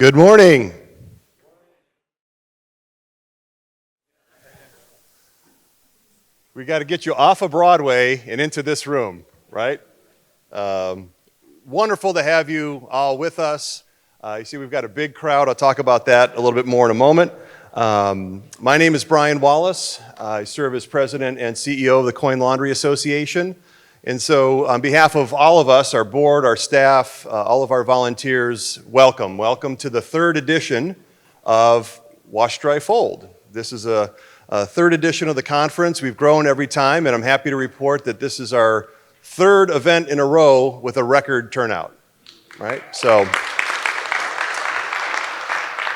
Good morning. We got to get you off of Broadway and into this room, right? Wonderful to have you all with us. You see we've got a big crowd. I'll talk about that a little bit more in a moment. My name is Brian Wallace. I serve as president and CEO of the Coin Laundry Association. And so on behalf of all of us, our board, our staff, all of our volunteers, welcome. Welcome to the third edition of Wash, Dry, Fold. This is a third edition of the conference. We've grown every time, and I'm happy to report that this is our third event in a row with a record turnout, right? So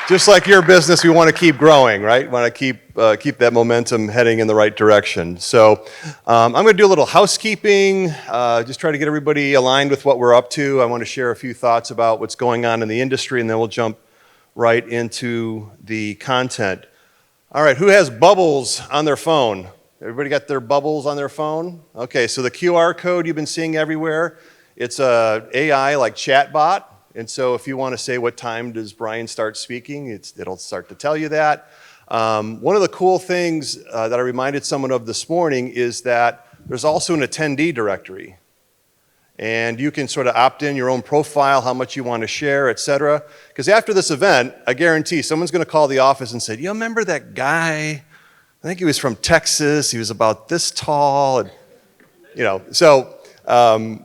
just like your business, we want to keep growing, right? We want to keep that momentum heading in the right direction. So I'm going to do a little housekeeping, just try to get everybody aligned with what we're up to. I want to share a few thoughts about what's going on in the industry, and then we'll jump right into the content. All right, who has bubbles on their phone? Everybody got their bubbles on their phone? Okay, so the QR code you've been seeing everywhere, it's a AI like chatbot. And so if you want to say what time does Brian start speaking, it'll start to tell you that. One of the cool things that I reminded someone of this morning is that there's also an attendee directory. And you can sort of opt in your own profile, how much you want to share, et cetera. Because after this event, I guarantee someone's going to call the office and say, you remember that guy? I think he was from Texas. He was about this tall. And, so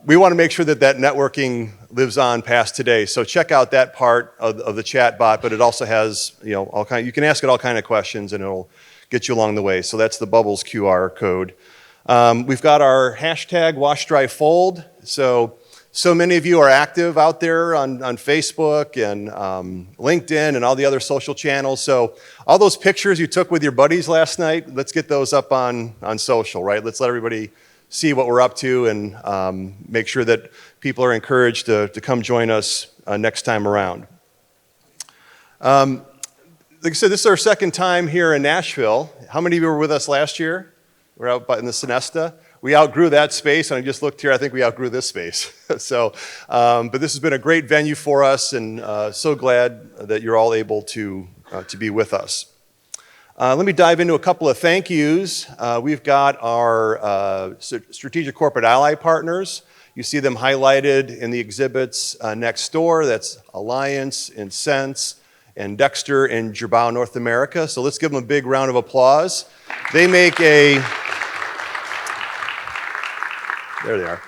we want to make sure that networking lives on past today. So check out that part of the chat bot, but it also has, you can ask it all kind of questions and it'll get you along the way. So that's the Bubbles QR code. We've got our hashtag Wash, Dry, Fold. So many of you are active out there on Facebook and LinkedIn and all the other social channels. So all those pictures you took with your buddies last night, let's get those up on social, right? Let's let everybody see what we're up to and make sure that people are encouraged to come join us next time around. Like I said, this is our second time here in Nashville. How many of you were with us last year? We're out in the Sonesta. We outgrew that space, and I just looked here, I think we outgrew this space. So, but this has been a great venue for us, and so glad that you're all able to be with us. Let me dive into a couple of thank yous. We've got our strategic corporate ally partners. You see them highlighted in the exhibits next door. That's Alliance and Sense and Dexter in Girbau, North America. So let's give them a big round of applause. They make there they are.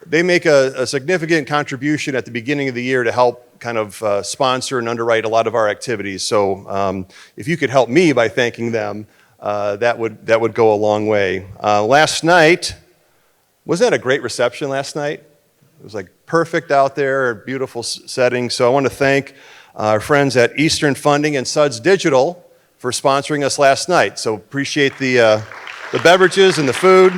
They make a significant contribution at the beginning of the year to help kind of sponsor and underwrite a lot of our activities. So if you could help me by thanking them, that would go a long way. Last night, wasn't that a great reception last night? It was like perfect out there, beautiful setting. So I want to thank our friends at Eastern Funding and Suds Digital for sponsoring us last night. So appreciate the beverages and the food.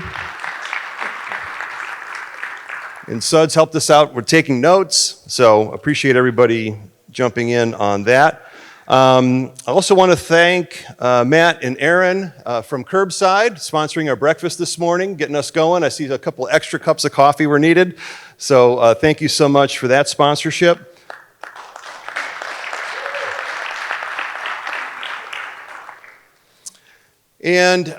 And Suds helped us out. We're taking notes, so appreciate everybody jumping in on that. I also want to thank Matt and Aaron from Curbside, sponsoring our breakfast this morning, getting us going. I see a couple extra cups of coffee were needed, so thank you so much for that sponsorship. And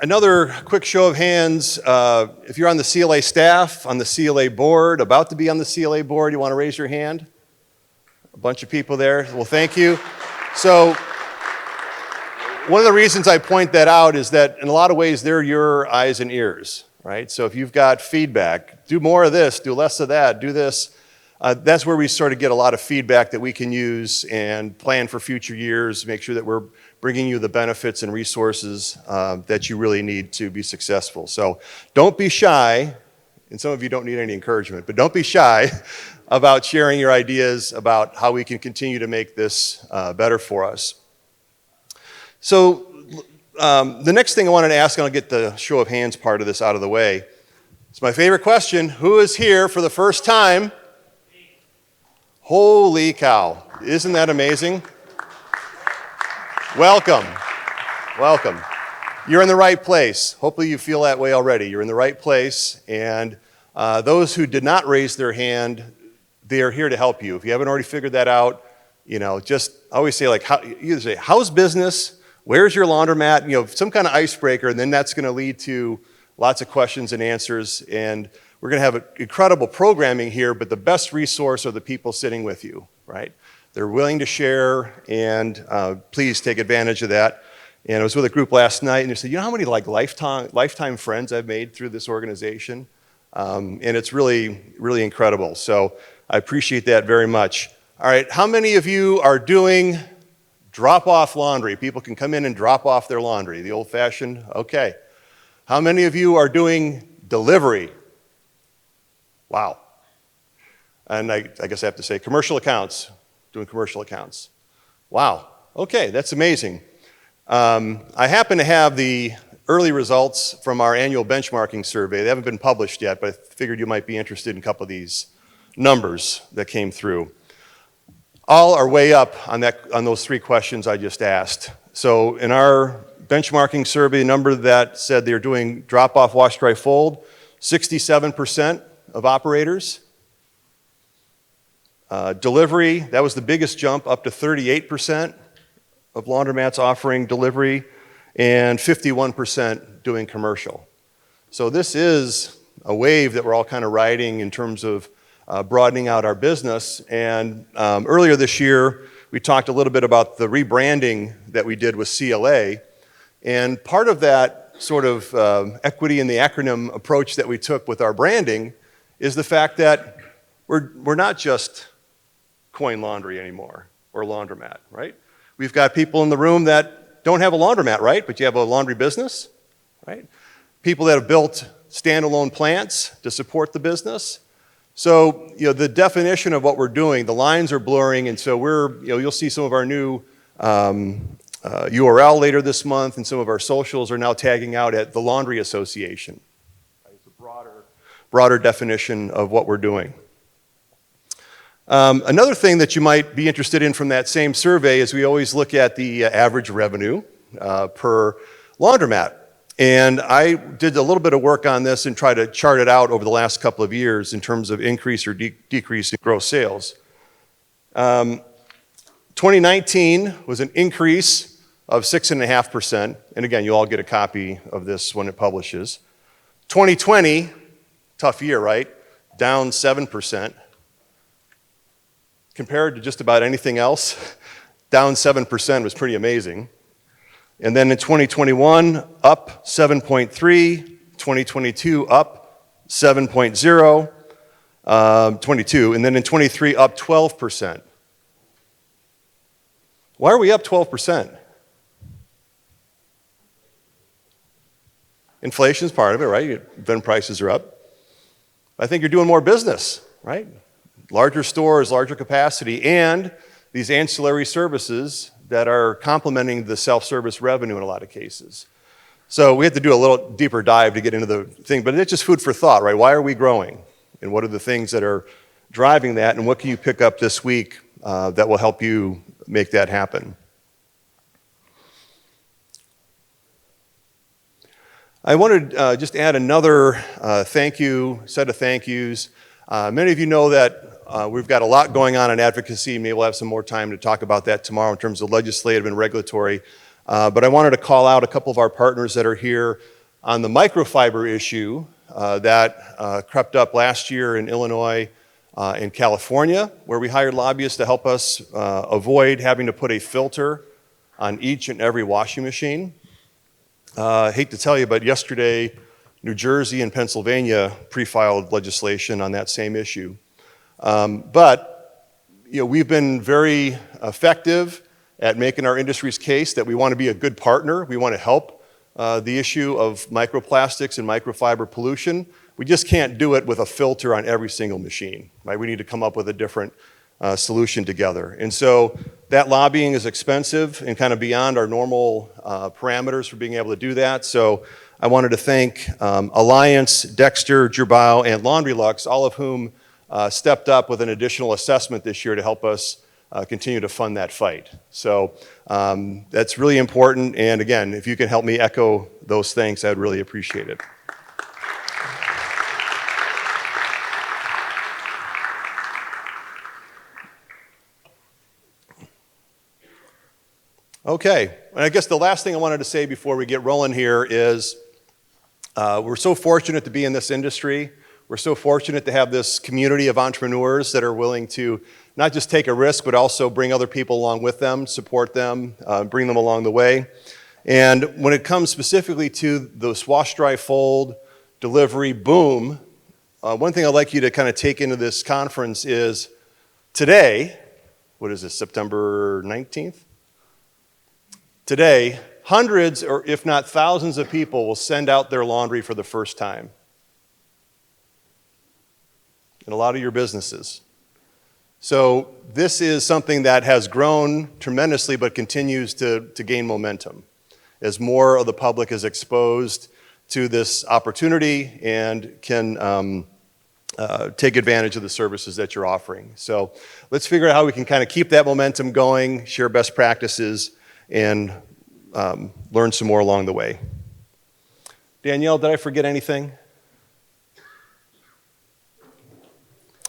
another quick show of hands, if you're on the CLA staff, on the CLA board, about to be on the CLA board, you want to raise your hand? A bunch of people there. Well, thank you. So one of the reasons I point that out is that in a lot of ways, they're your eyes and ears, right? So if you've got feedback, do more of this, do less of that, do this. That's where we sort of get a lot of feedback that we can use and plan for future years, make sure that we're bringing you the benefits and resources that you really need to be successful. So don't be shy, and some of you don't need any encouragement, but don't be shy about sharing your ideas about how we can continue to make this better for us. So the next thing I wanted to ask, and I'll get the show of hands part of this out of the way. It's my favorite question. Who is here for the first time? Holy cow. Isn't that amazing? Welcome. Welcome. You're in the right place. Hopefully you feel that way already. You're in the right place. And those who did not raise their hand, they are here to help you. If you haven't already figured that out, just always say either say, how's business? Where's your laundromat? Some kind of icebreaker, and then that's going to lead to lots of questions and answers. And we're going to have incredible programming here, but the best resource are the people sitting with you, right? They're willing to share, and please take advantage of that. And I was with a group last night, and they said, how many lifetime friends I've made through this organization? And it's really, really incredible. So I appreciate that very much. All right, how many of you are doing drop-off laundry? People can come in and drop off their laundry, the old-fashioned, okay. How many of you are doing delivery? Wow. And I guess I have to say commercial accounts, doing commercial accounts. Wow, okay, that's amazing. I happen to have the early results from our annual benchmarking survey. They haven't been published yet, but I figured you might be interested in a couple of these numbers that came through. All are way up on those 3 questions I just asked. So in our benchmarking survey, the number that said they're doing drop-off, wash, dry, fold, 67% of operators. Delivery, that was the biggest jump, up to 38% of laundromats offering delivery, and 51% doing commercial. So this is a wave that we're all kind of riding in terms of broadening out our business. And earlier this year, we talked a little bit about the rebranding that we did with CLA. And part of that sort of equity in the acronym approach that we took with our branding is the fact that we're not just coin laundry anymore, or laundromat, right? We've got people in the room that don't have a laundromat, right? But you have a laundry business, right? People that have built standalone plants to support the business. So, the definition of what we're doing, the lines are blurring, and so you'll see some of our new URL later this month, and some of our socials are now tagging out at the Laundry Association. It's a broader definition of what we're doing. Another thing that you might be interested in from that same survey is we always look at the average revenue per laundromat. And I did a little bit of work on this and tried to chart it out over the last couple of years in terms of increase or decrease in gross sales. 2019 was an increase of 6.5%. And again, you all get a copy of this when it publishes. 2020, tough year, right? Down 7%. Compared to just about anything else, down 7% was pretty amazing. And then in 2021, up 7.3, 2022 up 7.0, 22, and then in 23 up 12%. Why are we up 12%? Inflation's part of it, right? Then prices are up. I think you're doing more business, right? Larger stores, larger capacity, and these ancillary services that are complementing the self-service revenue in a lot of cases. So we had to do a little deeper dive to get into the thing, but it's just food for thought, right? Why are we growing? And what are the things that are driving that? And what can you pick up this week that will help you make that happen? I wanted to just add another set of thank yous. Many of you know that we've got a lot going on in advocacy. Maybe we'll have some more time to talk about that tomorrow in terms of legislative and regulatory. But I wanted to call out a couple of our partners that are here on the microfiber issue that crept up last year in Illinois and California, where we hired lobbyists to help us avoid having to put a filter on each and every washing machine. I hate to tell you, but yesterday, New Jersey and Pennsylvania pre-filed legislation on that same issue. But we've been very effective at making our industry's case that we want to be a good partner. We want to help the issue of microplastics and microfiber pollution. We just can't do it with a filter on every single machine, right? We need to come up with a different solution together. And so that lobbying is expensive and kind of beyond our normal parameters for being able to do that. So I wanted to thank Alliance, Dexter, Gerbau, and Laundry Luxe, all of whom stepped up with an additional assessment this year to help us continue to fund that fight. So that's really important. And again, if you can help me echo those thanks, I'd really appreciate it. Okay, and I guess the last thing I wanted to say before we get rolling here is we're so fortunate to be in this industry. We're so fortunate to have this community of entrepreneurs that are willing to not just take a risk, but also bring other people along with them, support them, bring them along the way. And when it comes specifically to the wash, dry, fold, delivery, boom, one thing I'd like you to kind of take into this conference is today, what is this, September 19th? Today, hundreds or if not thousands of people will send out their laundry for the first time in a lot of your businesses. So this is something that has grown tremendously but continues to gain momentum as more of the public is exposed to this opportunity and can take advantage of the services that you're offering. So let's figure out how we can kind of keep that momentum going, share best practices, and learn some more along the way. Danielle, did I forget anything?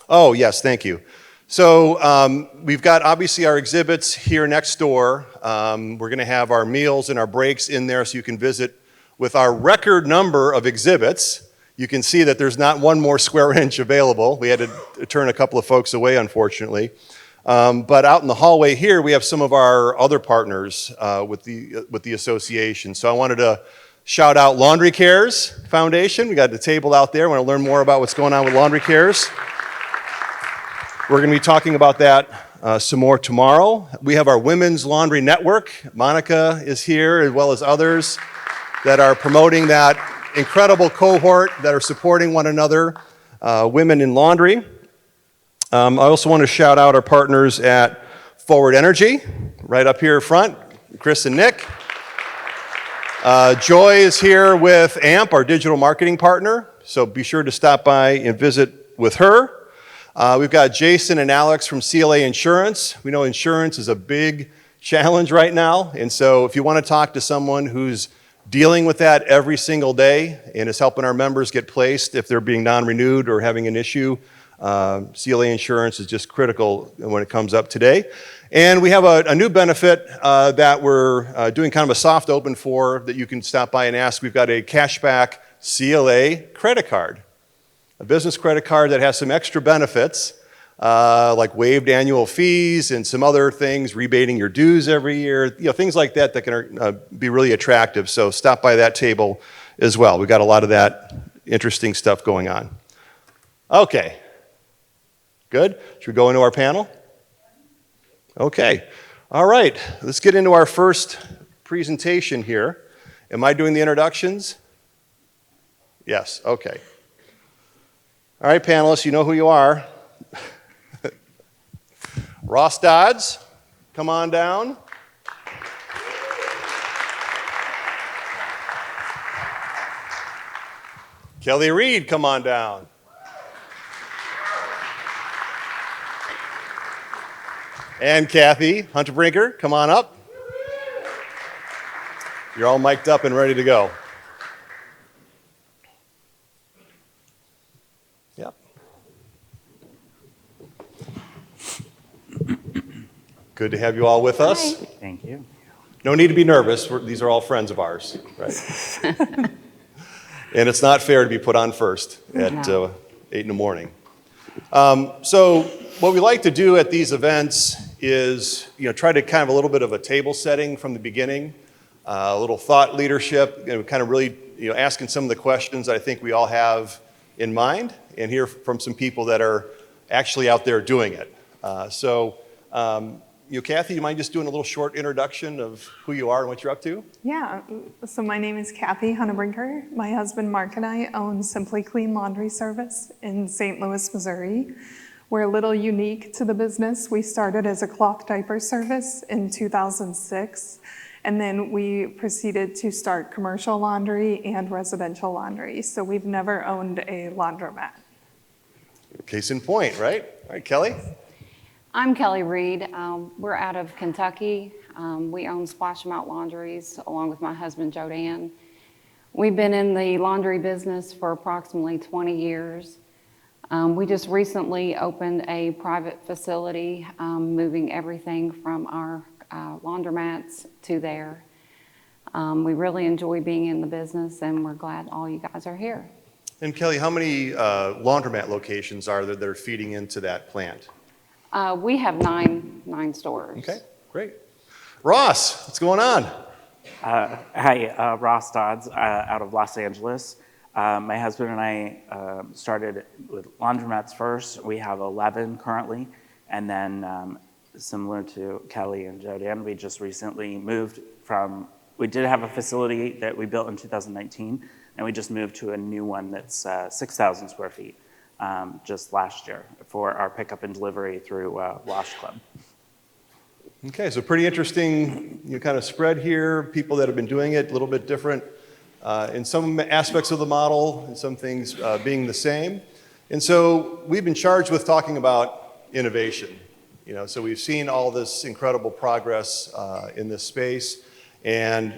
Oh, yes, thank you. So we've got obviously our exhibits here next door. We're going to have our meals and our breaks in there so you can visit with our record number of exhibits. You can see that there's not one more square inch available. We had to turn a couple of folks away, unfortunately. But out in the hallway here, we have some of our other partners with the association. So I wanted to shout out Laundry Cares Foundation. We got the table out there. I want to learn more about what's going on with Laundry Cares. We're going to be talking about that some more tomorrow. We have our Women's Laundry Network. Monica is here, as well as others that are promoting that incredible cohort that are supporting one another, women in laundry. I also want to shout out our partners at Forward Energy, right up here front, Chris and Nick. Joy is here with AMP, our digital marketing partner, so be sure to stop by and visit with her. We've got Jason and Alex from CLA Insurance. We know insurance is a big challenge right now, and so if you want to talk to someone who's dealing with that every single day and is helping our members get placed if they're being non-renewed or having an issue, CLA Insurance is just critical when it comes up today. And we have a new benefit that we're doing kind of a soft open for that you can stop by and ask. We've got a cashback CLA credit card, a business credit card that has some extra benefits like waived annual fees and some other things, rebating your dues every year, things like that that can be really attractive. So stop by that table as well. We've got a lot of that interesting stuff going on. Okay. Good. Should we go into our panel? Okay. All right. Let's get into our first presentation here. Am I doing the introductions? Yes. Okay. All right, panelists, you know who you are. Ross Dodds, come on down. Kelli Reed, come on down. And Kathy Huntebrinker, come on up. You're all mic'd up and ready to go. Yep. Good to have you all with us. Hi. Thank you. No need to be nervous. These are all friends of ours, right? And it's not fair to be put on first at 8 in the morning. So what we like to do at these events is, try to kind of a little bit of a table setting from the beginning, a little thought leadership, kind of really, asking some of the questions I think we all have in mind, and hear from some people that are actually out there doing it. Kathy, you mind just doing a little short introduction of who you are and what you're up to? Yeah, so my name is Kathy Huntebrinker. My husband Mark and I own Simply Clean Laundry Service in St. Louis, Missouri. We're a little unique to the business. We started as a cloth diaper service in 2006, and then we proceeded to start commercial laundry and residential laundry. So we've never owned a laundromat. Case in point, right? All right, Kelli? I'm Kelli Reed. We're out of Kentucky. We own Splash 'Em Out Laundries along with my husband, Joe Dan. We've been in the laundry business for approximately 20 years. We just recently opened a private facility, moving everything from our laundromats to there. We really enjoy being in the business, and we're glad all you guys are here. And Kelli, how many laundromat locations are there that are feeding into that plant? We have nine stores. Okay, great. Ross, what's going on? Hi, Ross Dodds out of Los Angeles. My husband and I started with laundromats first. We have 11 currently, and then similar to Kelli and Jodan, we just recently moved from, we did have a facility that we built in 2019, and we just moved to a new one that's 6,000 square feet just last year for our pickup and delivery through Wash Club. Okay, so pretty interesting kind of spread here. People that have been doing it a little bit different in some aspects of the model, and some things being the same. And so we've been charged with talking about innovation. So we've seen all this incredible progress in this space, and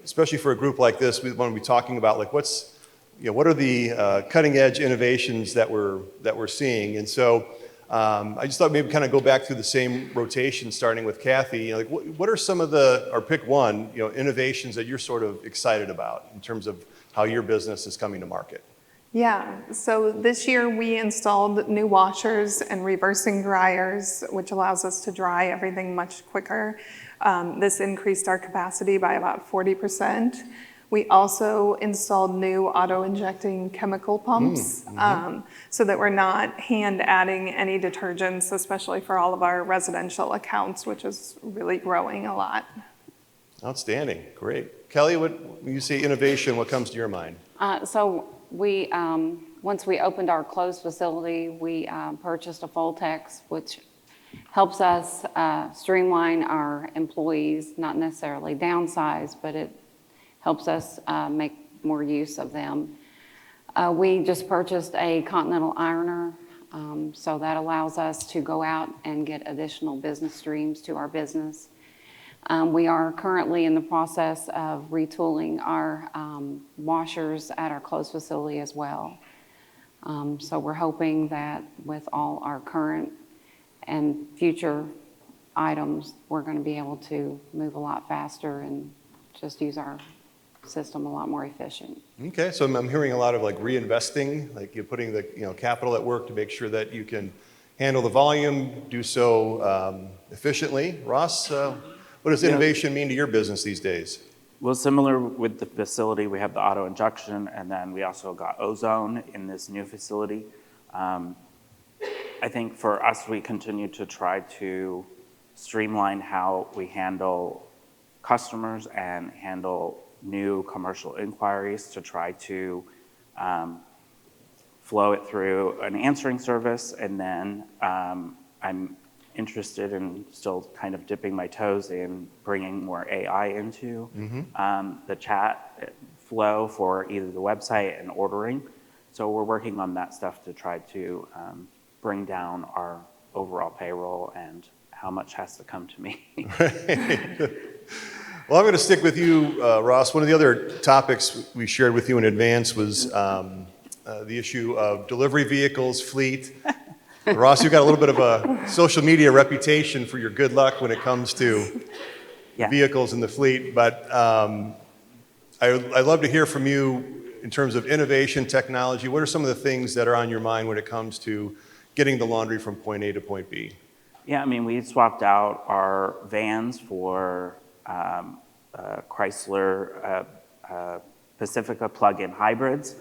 especially for a group like this, we want to be talking about like what are the cutting edge innovations that we're seeing. And so I just thought maybe kind of go back through the same rotation, starting with Kathy. Like what are some of or pick one, innovations that you're sort of excited about in terms of how your business is coming to market? Yeah, so this year we installed new washers and reversing dryers, which allows us to dry everything much quicker. This increased our capacity by about 40%. We also installed new auto-injecting chemical pumps so that we're not hand adding any detergents, especially for all of our residential accounts, which is really growing a lot. Outstanding, great. Kelli, when you say innovation, what comes to your mind? So we, once we opened our closed facility, we purchased a Voltex, which helps us streamline our employees, not necessarily downsize, but it helps us make more use of them. We just purchased a Continental ironer, so that allows us to go out and get additional business streams to our business. We are currently in the process of retooling our washers at our closed facility as well. So we're hoping that with all our current and future items, we're going to be able to move a lot faster and just use our system a lot more efficient. Okay, so I'm hearing a lot of like reinvesting, like you're putting the capital at work to make sure that you can handle the volume, do so efficiently. Ross, what does innovation mean to your business these days? Well, similar with the facility, we have the auto injection, and then we also got ozone in this new facility. I think for us, we continue to try to streamline how we handle customers and handle new commercial inquiries to try to flow it through an answering service. And then I'm interested in still kind of dipping my toes in bringing more AI into the chat flow for either the website and ordering. So we're working on that stuff to try to bring down our overall payroll and how much has to come to me. Well, I'm going to stick with you, Ross. One of the other topics we shared with you in advance was the issue of delivery vehicles, fleet. Ross, you've got a little bit of a social media reputation for your good luck when it comes to vehicles in the fleet, but I'd love to hear from you in terms of innovation, technology. What are some of the things that are on your mind when it comes to getting the laundry from point A to point B? Yeah, I mean, we swapped out our vans for Chrysler Pacifica plug-in hybrids.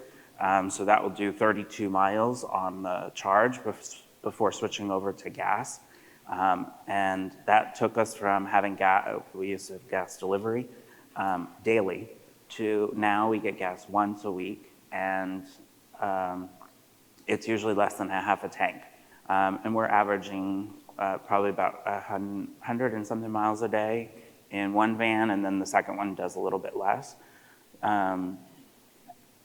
So that will do 32 miles on the charge before switching over to gas. And that took us from having we used to have gas delivery daily to now we get gas once a week, and it's usually less than a half a tank. And we're averaging probably about 100 and something miles a day in one van, and then the second one does a little bit less. And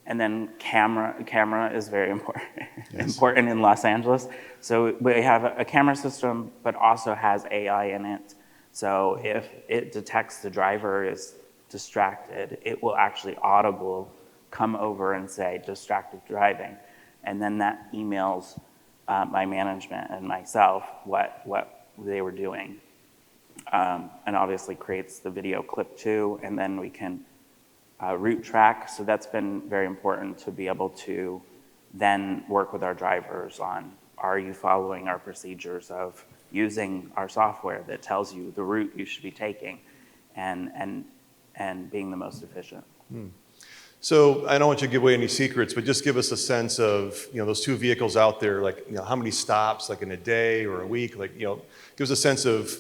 then camera is very important, important in Los Angeles. So we have a camera system, but also has AI in it. So if it detects the driver is distracted, it will actually audible come over and say distracted driving. And then that emails my management and myself what they were doing. and obviously creates the video clip too, and then we can route track. So that's been very important to be able to then work with our drivers on, are you following our procedures of using our software that tells you the route you should be taking and being the most efficient. So I don't want you to give away any secrets, but just give us a sense of, those two vehicles out there, like, how many stops, like in a day or a week, like, give us a sense of,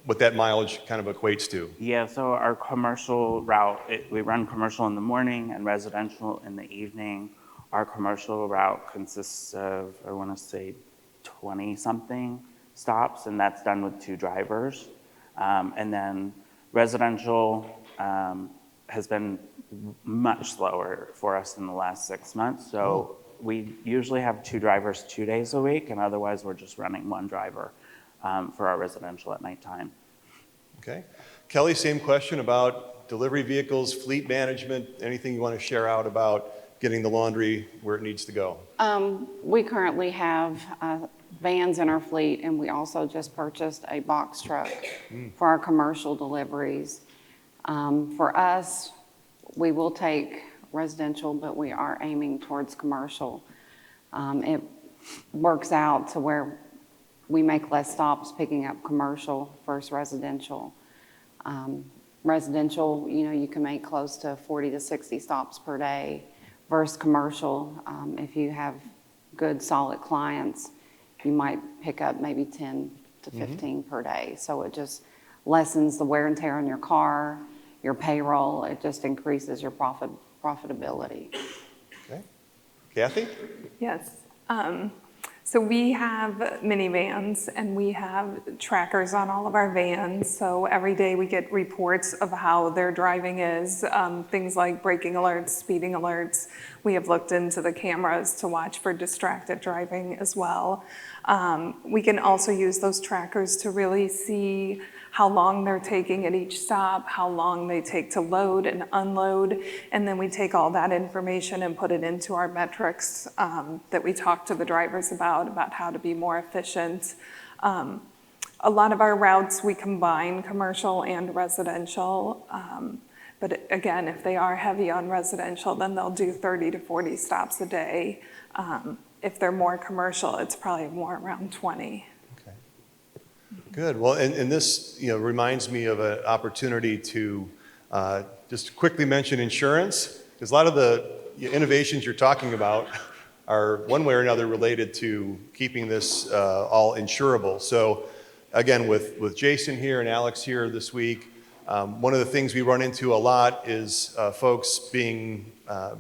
what that mileage kind of equates to. Yeah, so our commercial route, we run commercial in the morning and residential in the evening. Our commercial route consists of, I want to say, 20-something stops, and that's done with 2 drivers. And then residential has been much slower for us in the last 6 months. So we usually have 2 drivers 2 days a week, and otherwise we're just running 1 driver for our residential at nighttime. Okay. Kelli, same question about delivery vehicles, fleet management, anything you want to share out about getting the laundry where it needs to go? We currently have vans in our fleet, and we also just purchased a box truck for our commercial deliveries. For us, we will take residential, but we are aiming towards commercial. It works out to where we make less stops picking up commercial versus residential. Residential, you can make close to 40 to 60 stops per day versus commercial. If you have good, solid clients, you might pick up maybe 10 to 15 per day. So it just lessens the wear and tear on your car, your payroll. It just increases your profitability. Okay. Kathy? Yes. So we have minivans and we have trackers on all of our vans. So every day we get reports of how their driving is, things like braking alerts, speeding alerts. We have looked into the cameras to watch for distracted driving as well. We can also use those trackers to really see how long they're taking at each stop, how long they take to load and unload, and then we take all that information and put it into our metrics that we talk to the drivers about how to be more efficient. A lot of our routes, we combine commercial and residential, but again, if they are heavy on residential, then they'll do 30 to 40 stops a day. If they're more commercial, it's probably more around 20. Good. Well, and this reminds me of an opportunity to just quickly mention insurance, because a lot of the innovations you're talking about are one way or another related to keeping this all insurable. So again, with Jason here and Alex here this week, one of the things we run into a lot is folks being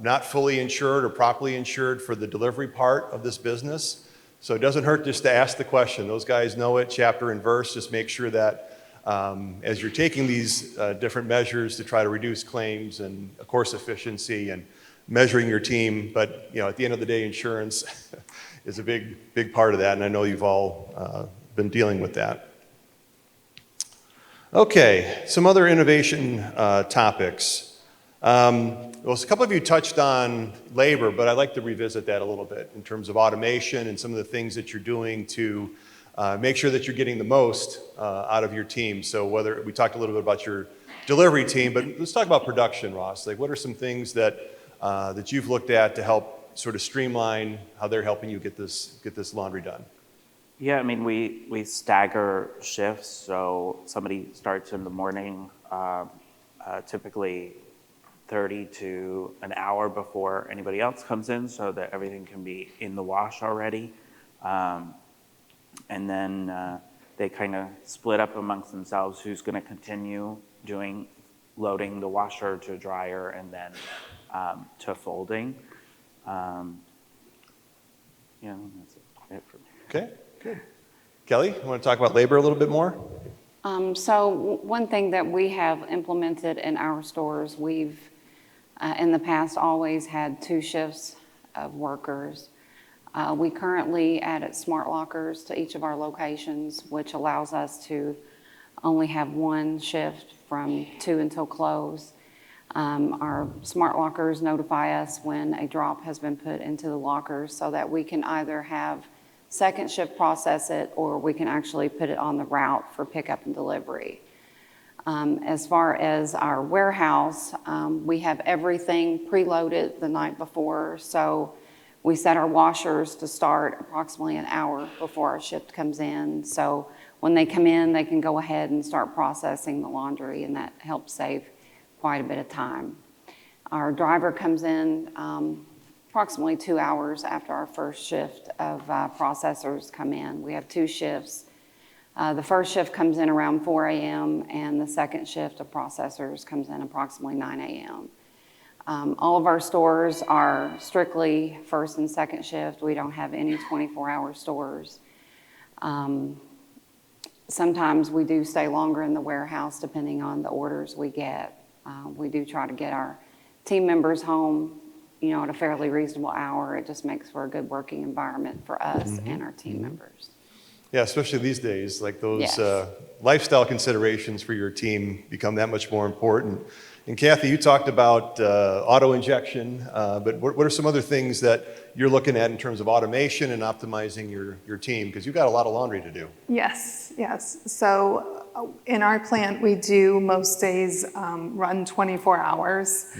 not fully insured or properly insured for the delivery part of this business. So it doesn't hurt just to ask the question. Those guys know it, chapter and verse. Just make sure that as you're taking these different measures to try to reduce claims and, of course, efficiency and measuring your team, but at the end of the day, insurance is a big part of that, and I know you've all been dealing with that. Okay, some other innovation topics. Well, a couple of you touched on labor, but I'd like to revisit that a little bit in terms of automation and some of the things that you're doing to make sure that you're getting the most out of your team. So whether we talked a little bit about your delivery team, but let's talk about production, Ross. Like, what are some things that that you've looked at to help sort of streamline how they're helping you get this laundry done? Yeah, I mean, we stagger shifts, so somebody starts in the morning, typically 30 to an hour before anybody else comes in, so that everything can be in the wash already. And then they kind of split up amongst themselves who's going to continue loading the washer to dryer and then to folding. Yeah, that's it for me. Okay, good. Kelli, you want to talk about labor a little bit more? So one thing that we have implemented in our stores, we've in the past always had 2 shifts of workers. We currently added smart lockers to each of our locations, which allows us to only have 1 shift from 2 until close. Our smart lockers notify us when a drop has been put into the lockers so that we can either have second shift process it, or we can actually put it on the route for pickup and delivery. As far as our warehouse, we have everything preloaded the night before, so we set our washers to start approximately an hour before our shift comes in. So when they come in, they can go ahead and start processing the laundry, and that helps save quite a bit of time. Our driver comes in approximately 2 hours after our first shift of processors come in. We have 2 shifts. The first shift comes in around 4 a.m. and the second shift of processors comes in approximately 9 a.m. All of our stores are strictly first and second shift. We don't have any 24-hour stores. Sometimes we do stay longer in the warehouse depending on the orders we get. We do try to get our team members home, at a fairly reasonable hour. It just makes for a good working environment for us and our team members. Yeah, especially these days, like those Yes. lifestyle considerations for your team become that much more important. And Kathy, you talked about auto injection, but what are some other things that you're looking at in terms of automation and optimizing your team? Because you've got a lot of laundry to do. Yes. So in our plant, we do most days run 24 hours,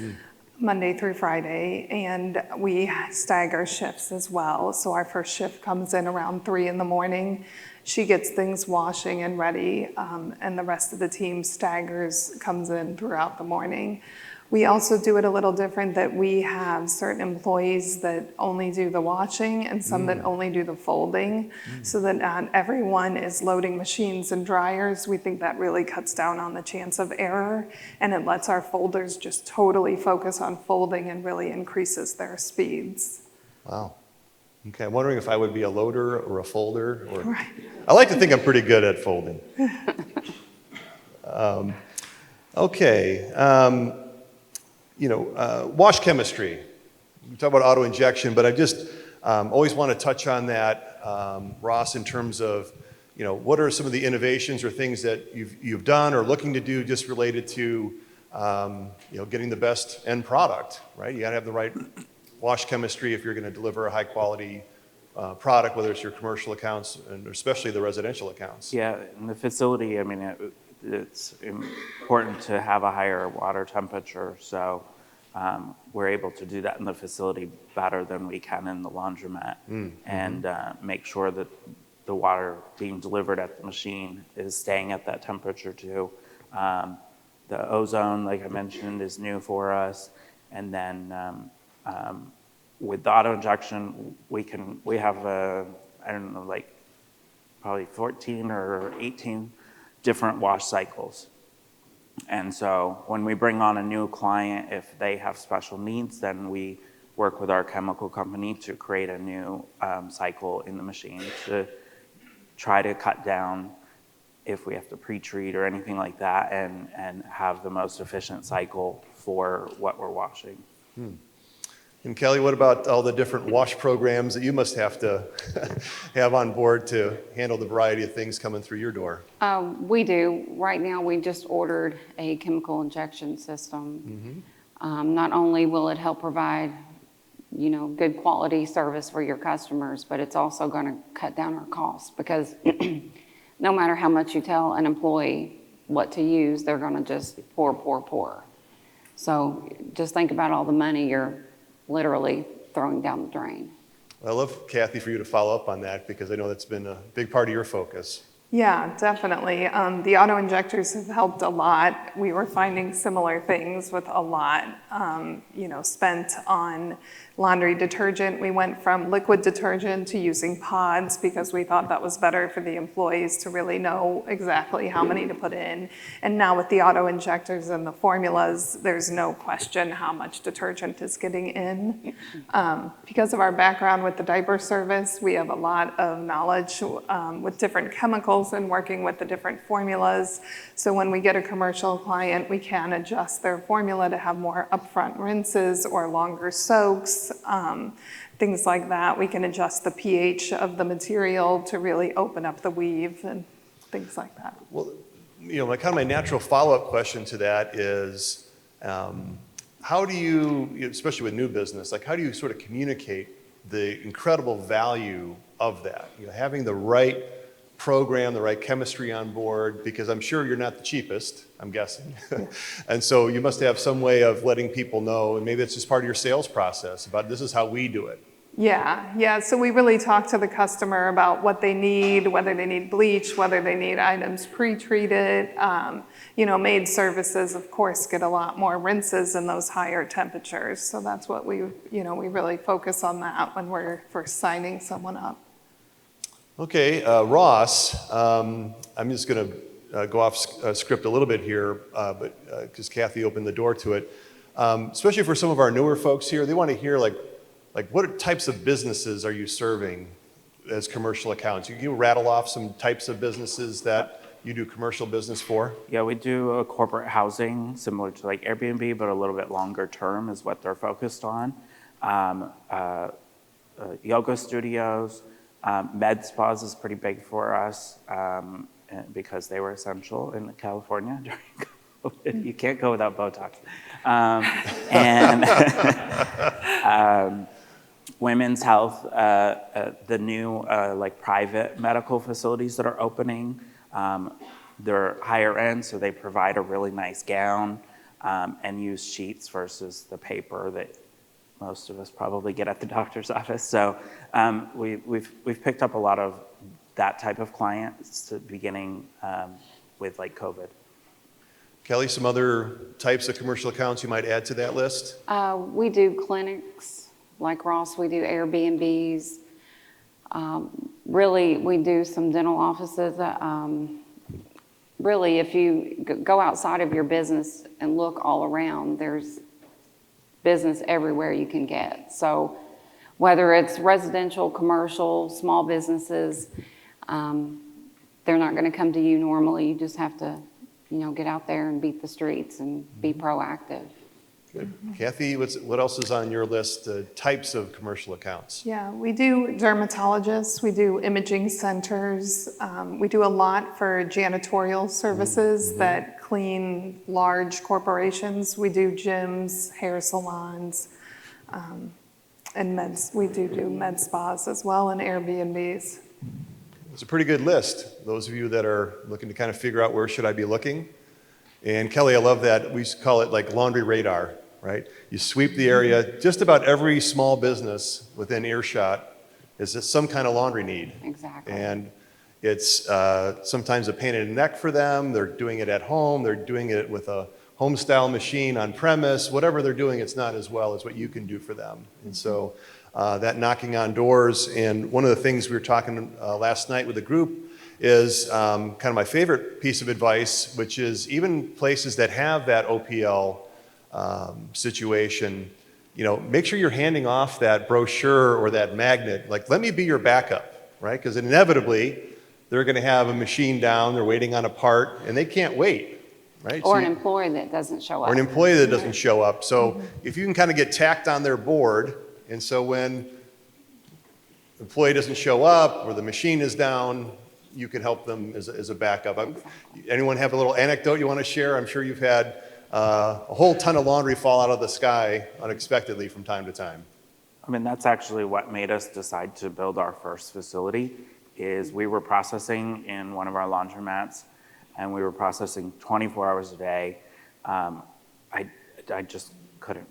Monday through Friday, and we stagger shifts as well. So our first shift comes in around 3 in the morning. She gets things washing and ready, and the rest of the team comes in throughout the morning. We also do it a little different, that we have certain employees that only do the washing and some that only do the folding, so that not everyone is loading machines and dryers. We think that really cuts down on the chance of error, and it lets our folders just totally focus on folding and really increases their speeds. Wow. Okay, I'm wondering if I would be a loader or a folder. Right. I like to think I'm pretty good at folding. Okay. Wash chemistry. We talk about auto injection, but I just always want to touch on that, Ross, in terms of, what are some of the innovations or things that you've done or looking to do just related to, getting the best end product, right? You got to have the right wash chemistry if you're going to deliver a high quality product, whether it's your commercial accounts and especially the residential accounts. Yeah, in the facility, it's important to have a higher water temperature, so we're able to do that in the facility better than we can in the laundromat, and make sure that the water being delivered at the machine is staying at that temperature too. The ozone, like I mentioned, is new for us, and then with the auto injection, we have probably 14 or 18 different wash cycles. And so when we bring on a new client, if they have special needs, then we work with our chemical company to create a new cycle in the machine to try to cut down if we have to pre-treat or anything like that, and have the most efficient cycle for what we're washing. And Kelly, what about all the different wash programs that you must have to have on board to handle the variety of things coming through your door? We do. Right now, we just ordered a chemical injection system. Not only will it help provide, good quality service for your customers, but it's also going to cut down our costs, because no matter how much you tell an employee what to use, they're going to just pour. So just think about all the money you're literally throwing down the drain. I'd love, Kathy, for you to follow up on that, because I know that's been a big part of your focus. Yeah, definitely. The auto injectors have helped a lot. We were finding similar things with a lot, spent on laundry detergent. We went from liquid detergent to using PUDs because we thought that was better for the employees to really know exactly how many to put in. And now with the auto injectors and the formulas, there's no question how much detergent is getting in. Because of our background with the diaper service, we have a lot of knowledge with different chemicals and working with the different formulas. So when we get a commercial client, we can adjust their formula to have more upfront rinses or longer soaks, things like that. We can adjust the pH of the material to really open up the weave and things like that. Well, my natural follow-up question to that is, how do you, especially with new business, how do you sort of communicate the incredible value of that. You know, having the right program, the right chemistry on board, because I'm sure you're not the cheapest, I'm guessing. And so you must have some way of letting people know, and maybe it's just part of your sales process, about this is how we do it. Yeah. So we really talk to the customer about what they need, whether they need bleach, whether they need items pre-treated. Maid services, of course, get a lot more rinses in those higher temperatures. So that's what we really focus on that when we're first signing someone up. Okay, Ross, I'm just going to go off script a little bit here, but because Kathy opened the door to it. Especially for some of our newer folks here, they want to hear like what types of businesses are you serving as commercial accounts? You rattle off some types of businesses that you do commercial business for? Yeah, we do a corporate housing similar to like Airbnb, but a little bit longer term is what they're focused on. Yoga studios, med spas is pretty big for us because they were essential in California during COVID. You can't go without Botox. Women's health, the new like private medical facilities that are opening, they're higher end, so they provide a really nice gown and use sheets versus the paper that most of us probably get at the doctor's office. So we've picked up a lot of that type of clients beginning with like COVID. Kelly, some other types of commercial accounts you might add to that list? We do clinics. Like Ross, we do Airbnbs. Really, we do some dental offices. Really, if you go outside of your business and look all around, there's business everywhere you can get. So whether it's residential, commercial, small businesses, they're not going to come to you normally. You just have to, get out there and beat the streets and be proactive. Good. Kathy, what else is on your list, types of commercial accounts? Yeah, we do dermatologists, we do imaging centers, we do a lot for janitorial services that clean large corporations. We do gyms, hair salons, and we do med spas as well, and Airbnbs. It's a pretty good list. Those of you that are looking to kind of figure out where should I be looking. And Kelly, I love that. We call it like laundry radar, right? You sweep the area. Just about every small business within earshot is some kind of laundry need. Exactly. And it's sometimes a pain in the neck for them. They're doing it at home. They're doing it with a home style machine on premise. Whatever they're doing, it's not as well as what you can do for them. And so that knocking on doors. And one of the things we were talking last night with the group is kind of my favorite piece of advice, which is even places that have that OPL situation, make sure you're handing off that brochure or that magnet. Like, let me be your backup, right? Because inevitably, they're going to have a machine down, they're waiting on a part, and they can't wait, right? Or an employee that doesn't show up. Or an employee that doesn't show up. So if you can kind of get tacked on their board, and so when the employee doesn't show up or the machine is down, you can help them as a backup. Anyone have a little anecdote you want to share? I'm sure you've had a whole ton of laundry fall out of the sky unexpectedly from time to time. I mean, that's actually what made us decide to build our first facility. Is we were processing in one of our laundromats, and we were processing 24 hours a day. I just couldn't.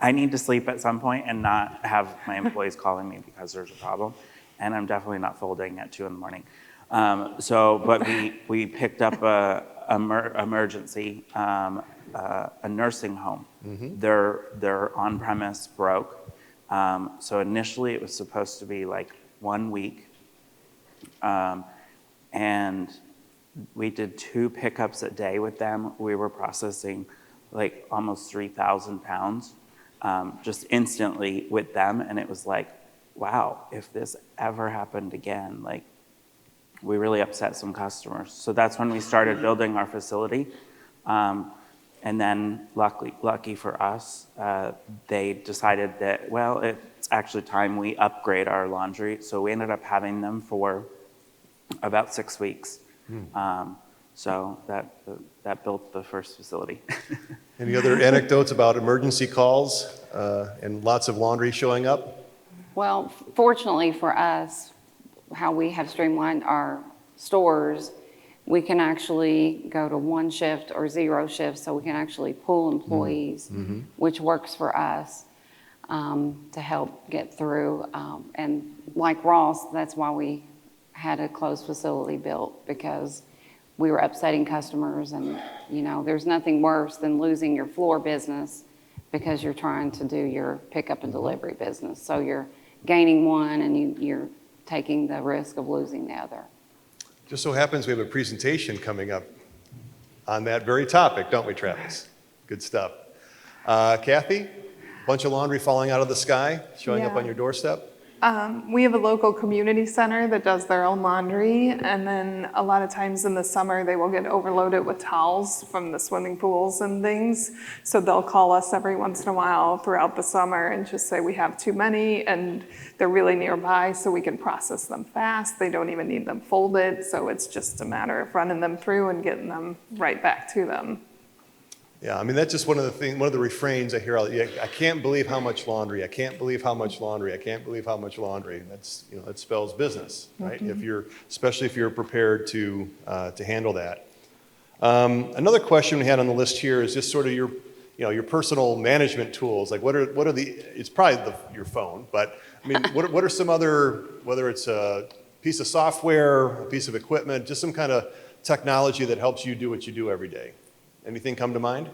I need to sleep at some point and not have my employees calling me because there's a problem. And I'm definitely not folding at 2 a.m. But we picked up a emergency, a nursing home. Their on-premise broke. So initially it was supposed to be like 1 week. And we did 2 pickups a day with them. We were processing like almost 3,000 pounds just instantly with them. And it was like, wow, if this ever happened again, like we really upset some customers. So that's when we started building our facility. And then lucky for us, they decided that, well, it's actually time we upgrade our laundry. So we ended up having them for about 6 weeks. So that built the first facility. Any other anecdotes about emergency calls and lots of laundry showing up? Well, fortunately for us, how we have streamlined our stores, we can actually go to 1 shift or 0 shifts, so we can actually pull employees, which works for us to help get through. And like Ross, that's why we had a closed facility built, because we were upsetting customers, and there's nothing worse than losing your floor business because you're trying to do your pickup and delivery business. So you're gaining one and you're taking the risk of losing the other. Just so happens we have a presentation coming up on that very topic, don't we, Travis? Good stuff. Kathy, bunch of laundry falling out of the sky, showing up Yeah. on your doorstep? We have a local community center that does their own laundry, and then a lot of times in the summer, they will get overloaded with towels from the swimming pools and things. So they'll call us every once in a while throughout the summer and just say we have too many, and they're really nearby, so we can process them fast. They don't even need them folded, so it's just a matter of running them through and getting them right back to them. Yeah, I mean, that's just one of the refrains I hear. I can't believe how much laundry. I can't believe how much laundry. I can't believe how much laundry. That's, that spells business, right? Especially if you're prepared to handle that. Another question we had on the list here is just sort of your personal management tools. Like what are it's probably your phone, but I mean, what are some other, whether it's a piece of software, a piece of equipment, just some kind of technology that helps you do what you do every day? Anything come to mind?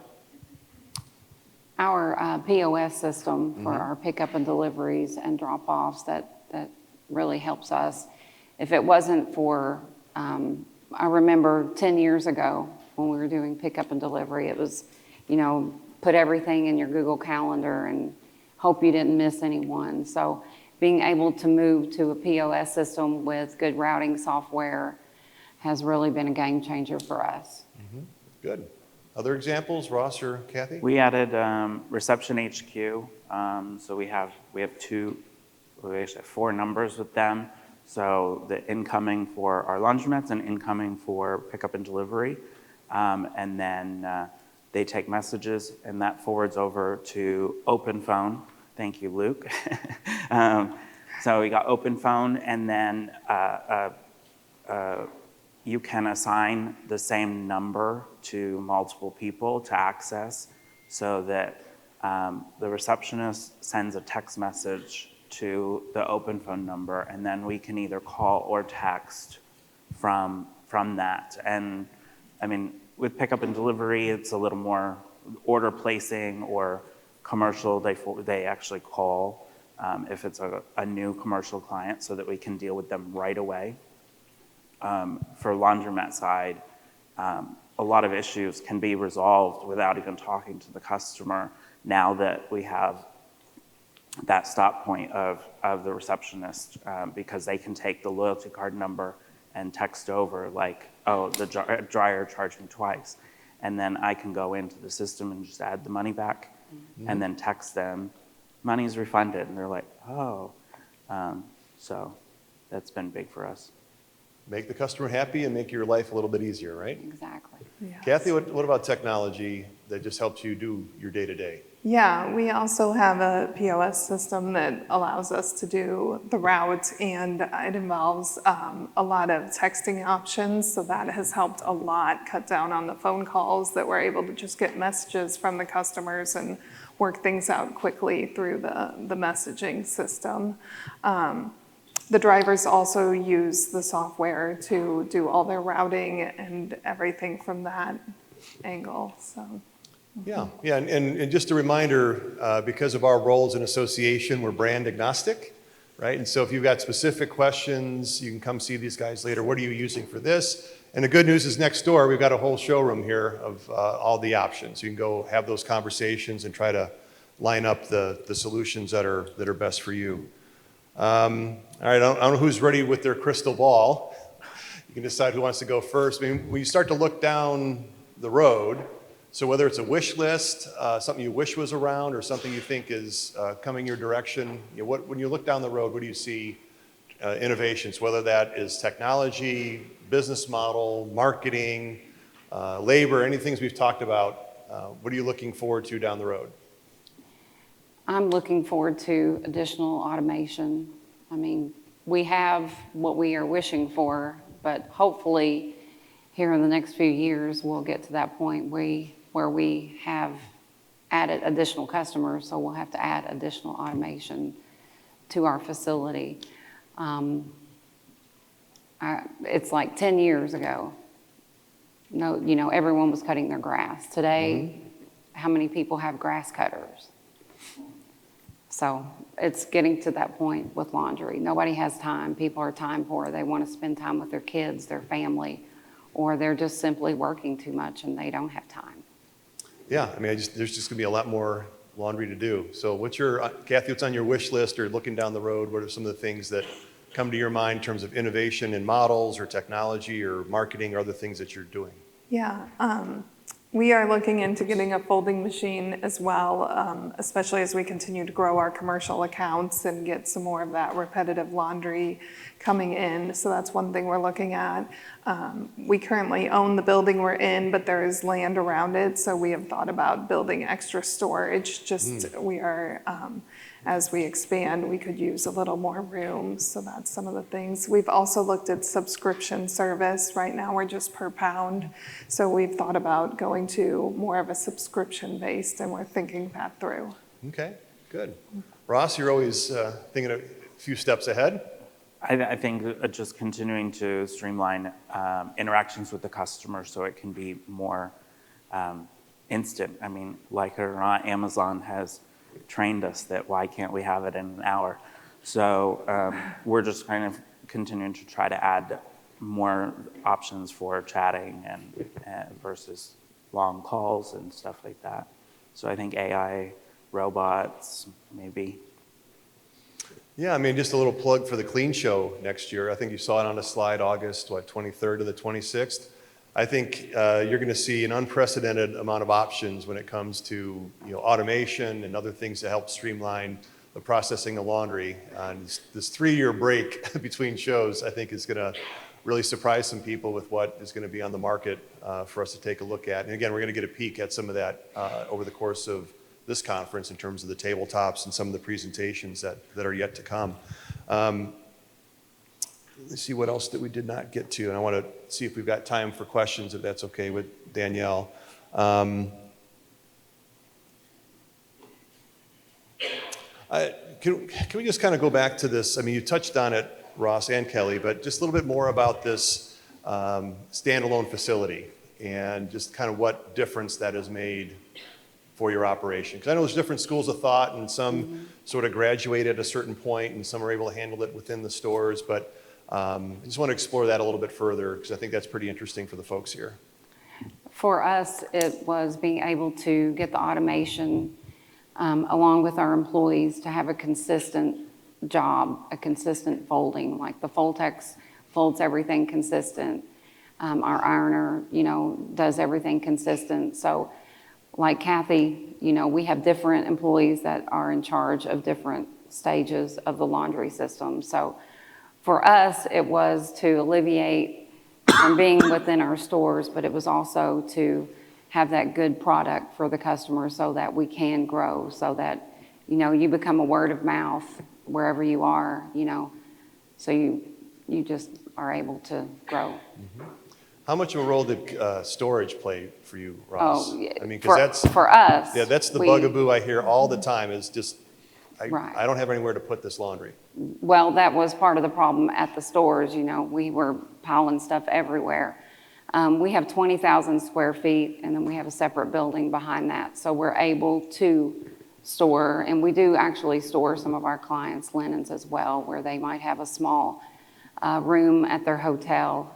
Our POS system for our pickup and deliveries and drop-offs, that really helps us. If it wasn't for, I remember 10 years ago when we were doing pickup and delivery, it was, put everything in your Google Calendar and hope you didn't miss anyone. So being able to move to a POS system with good routing software has really been a game changer for us. Good. Other examples, Ross or Kathy? We added Reception HQ, so we actually have 4 numbers with them. So the incoming for our laundromats and incoming for pickup and delivery. And then they take messages, and that forwards over to Open Phone. Thank you, Luke. So we got Open Phone, and then you can assign the same number to multiple people to access, so that the receptionist sends a text message to the Open Phone number, and then we can either call or text from that. And I mean, with pickup and delivery, it's a little more order placing or commercial. They actually call if it's a new commercial client, so that we can deal with them right away. For laundromat side, a lot of issues can be resolved without even talking to the customer, now that we have that stop point of the receptionist, because they can take the loyalty card number and text over like, oh, the dryer charged me twice. And then I can go into the system and just add the money back, and then text them, money's refunded. And they're like, oh. So that's been big for us. Make the customer happy and make your life a little bit easier, right? Exactly. Yes. Kathy, what about technology that just helps you do your day-to-day? Yeah, we also have a POS system that allows us to do the routes, and it involves a lot of texting options, so that has helped a lot cut down on the phone calls, that we're able to just get messages from the customers and work things out quickly through the messaging system. The drivers also use the software to do all their routing and everything from that angle, so. Yeah, and just a reminder, because of our roles in association, we're brand agnostic, right? And so if you've got specific questions, you can come see these guys later. What are you using for this? And the good news is next door, we've got a whole showroom here of all the options. You can go have those conversations and try to line up the solutions that are best for you. All right, I don't know who's ready with their crystal ball. You can decide who wants to go first. I mean, when you start to look down the road, so whether it's a wish list, something you wish was around, or something you think is coming your direction, when you look down the road, what do you see innovations, whether that is technology, business model, marketing, labor, any things we've talked about, what are you looking forward to down the road? I'm looking forward to additional automation. I mean, we have what we are wishing for, but hopefully here in the next few years, we'll get to that point where we have added additional customers, so we'll have to add additional automation to our facility. It's like 10 years ago. No, you know, everyone was cutting their grass. Today, how many people have grass cutters? So it's getting to that point with laundry. Nobody has time. People are time poor. They want to spend time with their kids, their family, or they're just simply working too much and they don't have time. Yeah, I mean, there's just gonna be a lot more laundry to do. So Kathy, what's on your wish list or looking down the road? What are some of the things that come to your mind in terms of innovation in models or technology or marketing or other things that you're doing? Yeah, we are looking into getting a folding machine as well, especially as we continue to grow our commercial accounts and get some more of that repetitive laundry coming in. So that's one thing we're looking at. We currently own the building we're in, but there is land around it. So we have thought about building extra storage. We are, as we expand, we could use a little more room. So that's some of the things. We've also looked at subscription service. Right now we're just per pound. So we've thought about going to more of a subscription based, and we're thinking that through. Okay, good. Ross, you're always thinking a few steps ahead. I think just continuing to streamline interactions with the customer so it can be more instant. I mean, like it or not, Amazon has trained us that why can't we have it in an hour? So we're just kind of continuing to try to add more options for chatting and versus long calls and stuff like that. So I think AI, robots, maybe. Yeah, I mean, just a little plug for the Clean Show next year. I think you saw it on a slide, August, 23rd to the 26th. I think you're going to see an unprecedented amount of options when it comes to automation and other things to help streamline the processing of laundry. This 3-year break between shows, I think, is going to really surprise some people with what is going to be on the market for us to take a look at. And again, we're going to get a peek at some of that over the course of this conference in terms of the tabletops and some of the presentations that are yet to come. Let's see what else that we did not get to. And I want to see if we've got time for questions, if that's okay with Danielle. Can we just kind of go back to this? I mean, you touched on it, Ross and Kelly, but just a little bit more about this standalone facility and just kind of what difference that has made for your operation. Because I know there's different schools of thought, and some sort of graduate at a certain point, and some are able to handle it within the stores. But I just want to explore that a little bit further, because I think that's pretty interesting for the folks here. For us, it was being able to get the automation along with our employees to have a consistent job, a consistent folding. Like the Foltex folds everything consistent. Our ironer, does everything consistent. So like Kathy, we have different employees that are in charge of different stages of the laundry system. So for us, it was to alleviate from being within our stores, but it was also to have that good product for the customer so that we can grow, so that, you become a word of mouth wherever you are, so you just are able to grow. Mm-hmm. How much of a role did storage play for you, Ross? Oh, yeah. I mean, because that's for us. Yeah, that's the bugaboo I hear all the time. Is just Right. I don't have anywhere to put this laundry. Well, that was part of the problem at the stores. We were piling stuff everywhere. We have 20,000 square feet, and then we have a separate building behind that. So we're able to store, and we do actually store some of our clients' linens as well, where they might have a small room at their hotel.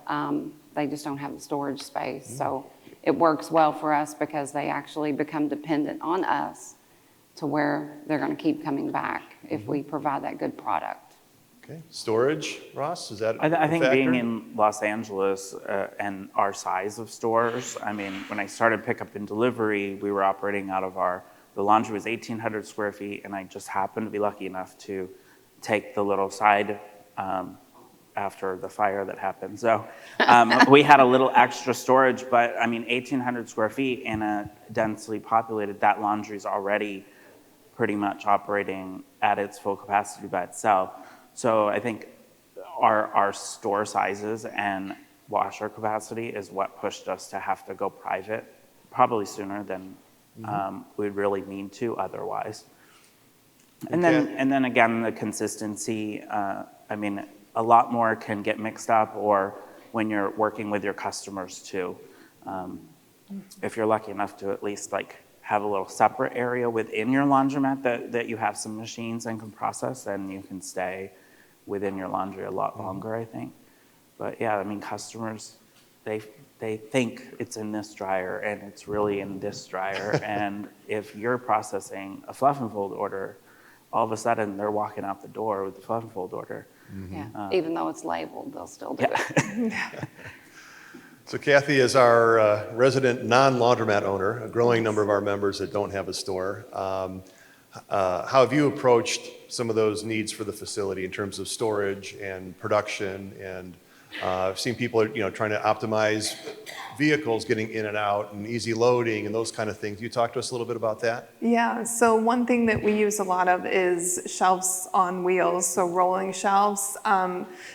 They just don't have the storage space. So it works well for us because they actually become dependent on us to where they're going to keep coming back if we provide that good product. Okay, storage, Ross, is that I think a factor? being in Los Angeles and our size of stores, I mean, when I started pickup and delivery, we were operating out of the laundry was 1,800 square feet, and I just happened to be lucky enough to take the little side after the fire that happened. So we had a little extra storage, but I mean, 1,800 square feet in a densely populated, that laundry is already pretty much operating at its full capacity by itself. So I think our store sizes and washer capacity is what pushed us to have to go private, probably sooner than we'd really need to otherwise. And then again, the consistency, I mean, a lot more can get mixed up, or when you're working with your customers too. If you're lucky enough to at least like have a little separate area within your laundromat that you have some machines and can process, then you can stay within your laundry a lot longer, I think. But yeah, I mean, customers, they think it's in this dryer and it's really in this dryer. And if you're processing a fluff and fold order, all of a sudden they're walking out the door with the fluff and fold order. Yeah, even though it's labeled, they'll still do it. So Kathy is our resident non-laundromat owner, a growing number of our members that don't have a store. How have you approached some of those needs for the facility in terms of storage and production? And I've seen people, trying to optimize vehicles getting in and out and easy loading and those kind of things. Can you talk to us a little bit about that? Yeah, so one thing that we use a lot of is shelves on wheels, so rolling shelves.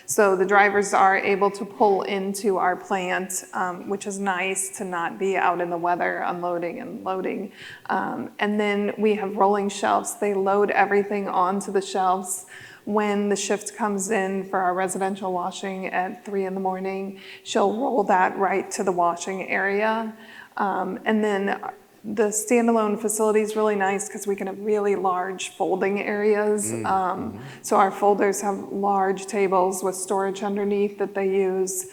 So the drivers are able to pull into our plant, which is nice to not be out in the weather unloading and loading. And then we have rolling shelves. They load everything onto the shelves. When the shift comes in for our residential washing at 3 in the morning, she'll roll that right to the washing area. And then the standalone facility is really nice because we can have really large folding areas. So our folders have large tables with storage underneath that they use.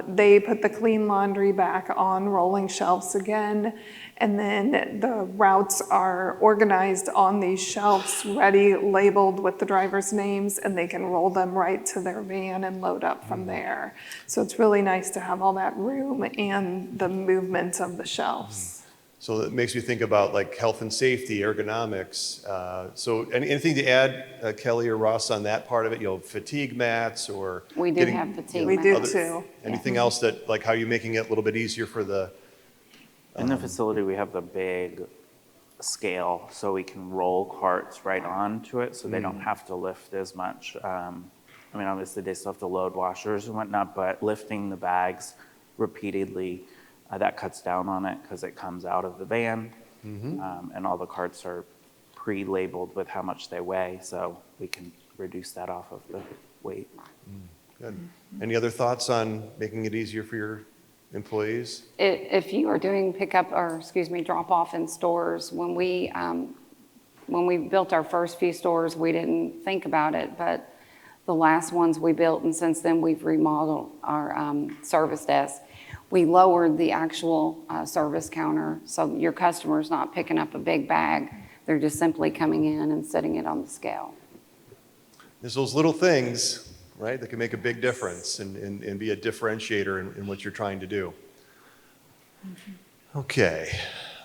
They put the clean laundry back on rolling shelves again. And then the routes are organized on these shelves, ready, labeled with the driver's names, and they can roll them right to their van and load up from there. So it's really nice to have all that room and the movement of the shelves. So it makes me think about like health and safety, ergonomics. So anything to add, Kelli or Ross, on that part of it? Fatigue mats or We do have fatigue We mats. do too. Anything else that, like, how are you making it a little bit easier for the? In the facility, we have the big scale, so we can roll carts right onto it, so they don't have to lift as much. I mean, obviously, they still have to load washers and whatnot, but lifting the bags repeatedly, that cuts down on it because it comes out of the van, and all the carts are pre-labeled with how much they weigh, so we can reduce that off of the weight. Good. Any other thoughts on making it easier for your employees? If you are doing drop off in stores, when we built our first few stores, we didn't think about it, but the last ones we built, and since then we've remodeled our service desk. We lowered the actual service counter, so your customer's not picking up a big bag. They're just simply coming in and setting it on the scale. There's those little things, right, that can make a big difference and be a differentiator in what you're trying to do. Okay,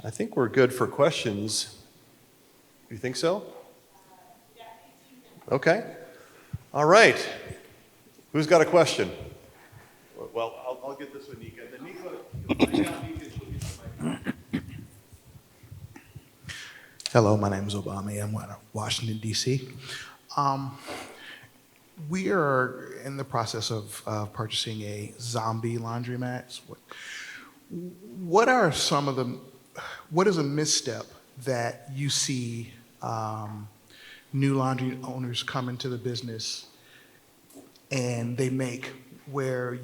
I think we're good for questions. You think so? Okay. All right. Who's got a question? Well, I'll get this with Nika. Then Nika, you'll find out Nika, she'll get the microphone. Hello, my name is Obama. I'm out of Washington, D.C. We are in the process of purchasing a zombie laundromat. What are some of the, what is a misstep that you see new laundry owners come into the business and they make where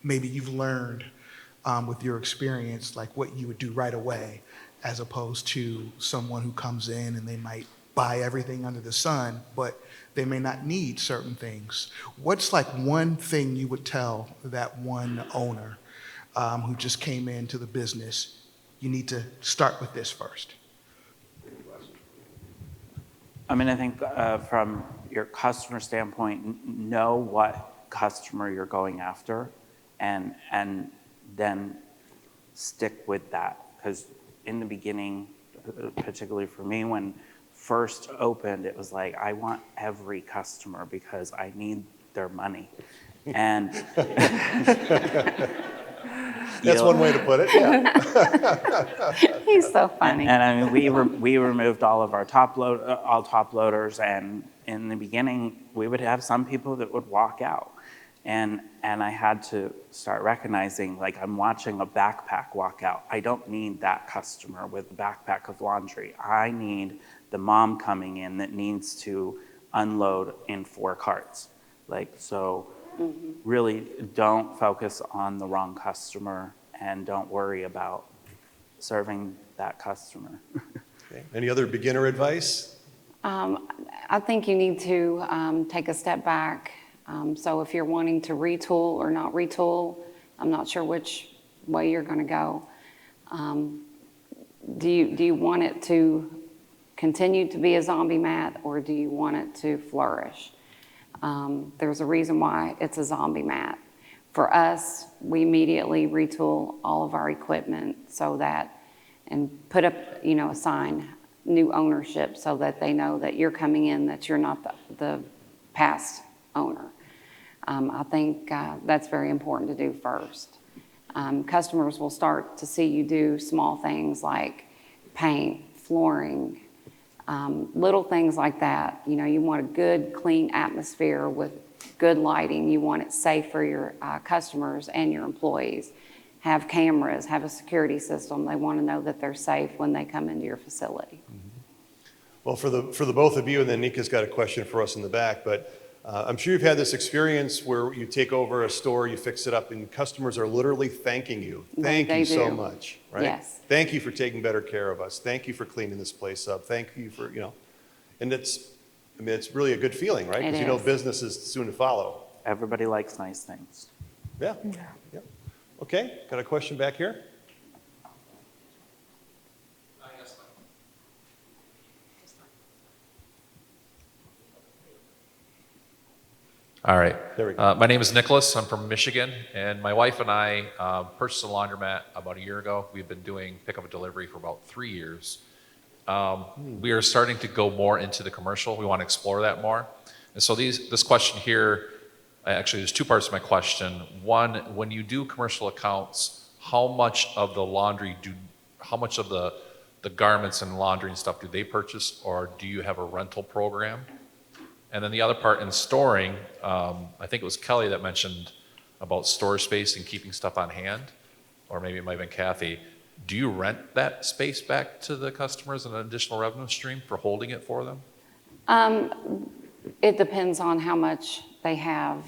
maybe you've learned with your experience, like what you would do right away, as opposed to someone who comes in and they might buy everything under the sun, but they may not need certain things. What's like one thing you would tell that one owner who just came into the business, you need to start with this first? I mean, I think from your customer standpoint, know what customer you're going after and then stick with that. Because in the beginning, particularly for me, when first opened, it was like, I want every customer because I need their money. And That's one way to put it, yeah. He's so funny. And I mean, we removed all of our all top loaders, and in the beginning, we would have some people that would walk out. And I had to start recognizing, like, I'm watching a backpack walk out. I don't need that customer with a backpack of laundry. I need the mom coming in that needs to unload in 4 carts. Like, so really don't focus on the wrong customer and don't worry about serving that customer. Okay. Any other beginner advice? I think you need to take a step back. So if you're wanting to retool or not retool, I'm not sure which way you're going to go. Do you want it to continue to be a zombie mat, or do you want it to flourish? There's a reason why it's a zombie mat. For us, we immediately retool all of our equipment so that, and put up, a sign, new ownership, so that they know that you're coming in, that you're not the past owner. I think that's very important to do first. Customers will start to see you do small things like paint, flooring, little things like that. You want a good, clean atmosphere with good lighting. You want it safe for your customers and your employees. Have cameras, have a security system. They want to know that they're safe when they come into your facility. Well, for the both of you, and then Nika's got a question for us in the back, but I'm sure you've had this experience where you take over a store, you fix it up, and customers are literally thanking you. Thank you so much, right? Yes. Thank you for taking better care of us. Thank you for cleaning this place up. Thank you for, and it's really a good feeling, right? It Because is. business is soon to follow. Everybody likes nice things. Yeah. Okay, got a question back here? All right. There we go. My name is Nicholas. I'm from Michigan, and my wife and I purchased a laundromat about a year ago. We've been doing pickup and delivery for about 3 years. We are starting to go more into the commercial. We want to explore that more. And so this question here, actually there's 2 parts to my question. One, when you do commercial accounts, how much of the garments and laundry and stuff do they purchase, or do you have a rental program? And then the other part in storing, I think it was Kelly that mentioned about storage space and keeping stuff on hand, or maybe it might have been Kathy. Do you rent that space back to the customers as an additional revenue stream for holding it for them? It depends on how much they have.